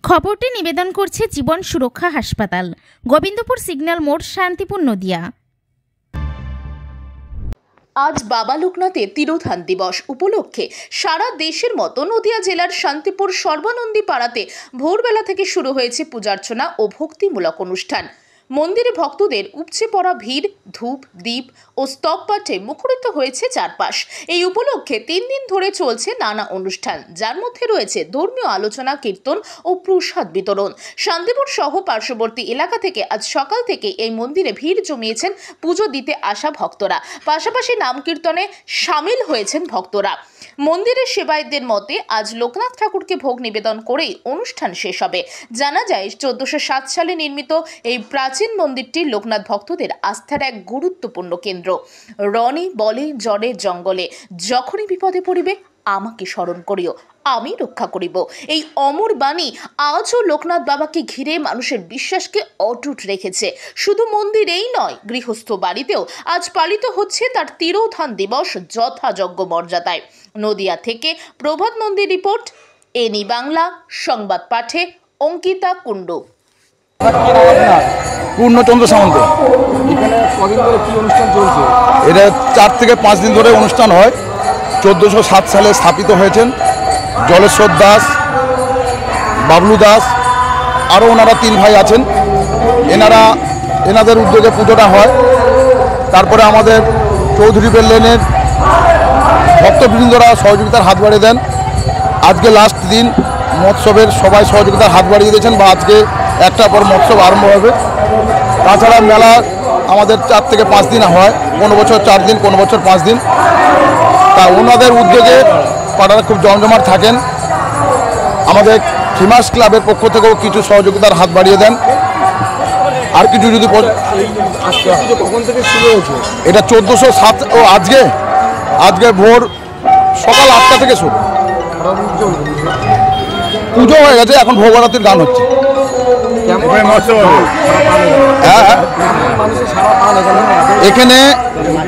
খবরটি নিবেদন করছে জীবন সুরক্ষা হাসপাতাল, গোবিন্দপুর সিগন্যাল মোড়, শান্তিপুর, নদিয়া। আজ বাবা লোকনাথের তিরোধান দিবস উপলক্ষে সারা দেশের মতো নদিয়া জেলার শান্তিপুর সর্বানন্দী পাড়াতে ভোরবেলা থেকে শুরু হয়েছে পূজার্চনা ও ভক্তিমূলক অনুষ্ঠান। মন্দিরে ভক্তদের উপচে পড়া ভিড়, ধূপ, দীপ ও স্তব পাঠে মুখরিত হয়েছে চারপাশ। এই উপলক্ষে 3 দিন ধরে চলছে নানা অনুষ্ঠান, যার মধ্যে রয়েছে ধর্মীয় আলোচনা, কীর্তন ও প্রসাদ বিতরণ। শান্তিপুর সহ পার্শ্ববর্তী এলাকা থেকে আজ সকাল থেকে এই মন্দিরে ভিড় জমিয়েছেন পুজো দিতে আসা ভক্তরা। পাশাপাশি নাম কীর্তনে সামিল হয়েছেন ভক্তরা। মন্দিরের সেবায়েতদের মতে আজ লোকনাথ ঠাকুরকে ভোগ নিবেদন করেই অনুষ্ঠান শেষ হবে। জানা যায় 1407 সালে নির্মিত এই প্রাচীন মন্দিরটি লোকনাথ ভক্তদের আস্থার এক গুরুত্বপূর্ণ কেন্দ্র। রনি বলে, জলে জঙ্গলে যখনই বিপদে পড়িবে আমাকে স্মরণ করিও, আমি রক্ষা করিব। এই অমর বাণী আজও লোকনাথ বাবাকে ঘিরে মানুষের বিশ্বাসকে অটুট রেখেছে। শুধু মন্দিরেই নয়, গৃহস্থ বাড়িতেও আজ পালিত হচ্ছে তার তিরোধান দিবস যথাযোগ্য মর্যাদায়। নদিয়া থেকে প্রভাত নন্দী রিপোর্ট, এনি বাংলা সংবাদ পাঠে অঙ্কিতা কুণ্ডু। পূর্ণচন্দ্র সামন্ত। এখানে কদিন ধরে কি অনুষ্ঠান চলছে? এটা 4 থেকে 5 দিন ধরে অনুষ্ঠান হয়। 1407 সালে স্থাপিত হয়েছেন জলেশ্বর দাস, বাবলু দাস, আরও ওনারা 3 ভাই আছেন। এনাদের উদ্যোগে পুজোটা হয়। তারপরে আমাদের চৌধুরী বেল্লেনের ভক্তবৃন্দরা সহযোগিতার হাত বাড়িয়ে দেন। আজকে লাস্ট দিন মৎসবের সবাই সহযোগিতার হাত বাড়িয়ে দিয়েছেন, বা আজকে একটার পর মৎসব আরম্ভ হবে। তাছাড়া মেলা আমাদের 4 থেকে 5 দিন হয়, কোনো বছর 4 দিন, কোনো বছর 5 দিন। তা ওনাদের উদ্যোগে পাড়ারা খুব জমজমাট থাকেন। আমাদের ফেমাস ক্লাবের পক্ষ থেকেও কিছু সহযোগিতার হাত বাড়িয়ে দেন। আর কিছু যদি কখন থেকে শুরু হয়েছে? এটা 1407 ও আজকে ভোর সকাল 8টা থেকে শুরু। পুজো হয়ে গেছে, এখন ভোগরাতির গান হচ্ছে। এখানে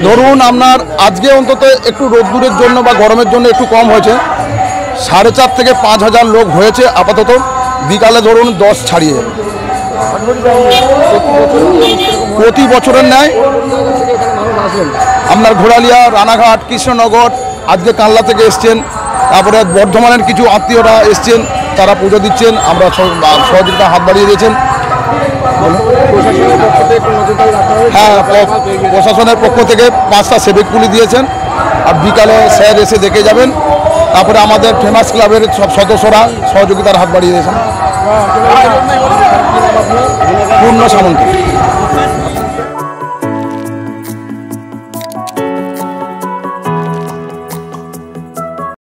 ধরুন আপনার আজকে অন্তত একটু রোদ্দুরের জন্য বা গরমের জন্য একটু কম হয়েছে। 4,500 থেকে 5,000 লোক হয়েছে আপাতত। বিকালে ধরুন 10 ছাড়িয়ে যাবে। প্রতি বছরের ন্যায় আপনার ঘোড়ালিয়া, রানাঘাট, কৃষ্ণনগর, আজকে কানলা থেকে এসছেন, তারপরে বর্ধমানের কিছু আত্মীয়রা এসছেন, তারা পুজো দিচ্ছেন। আমরা সহযোগিতা হাত বাড়িয়ে দিয়েছেন। হ্যাঁ, প্রশাসনের পক্ষ থেকে 5টা সেভিক পুলিশ দিয়েছেন। আর বিকালে স্যার এসে দেখে যাবেন। তারপরে আমাদের ফেমাস ক্লাবের সব সদস্যরা সহযোগিতার হাত বাড়িয়ে দিয়েছেন। পূর্ণ সামন্ত।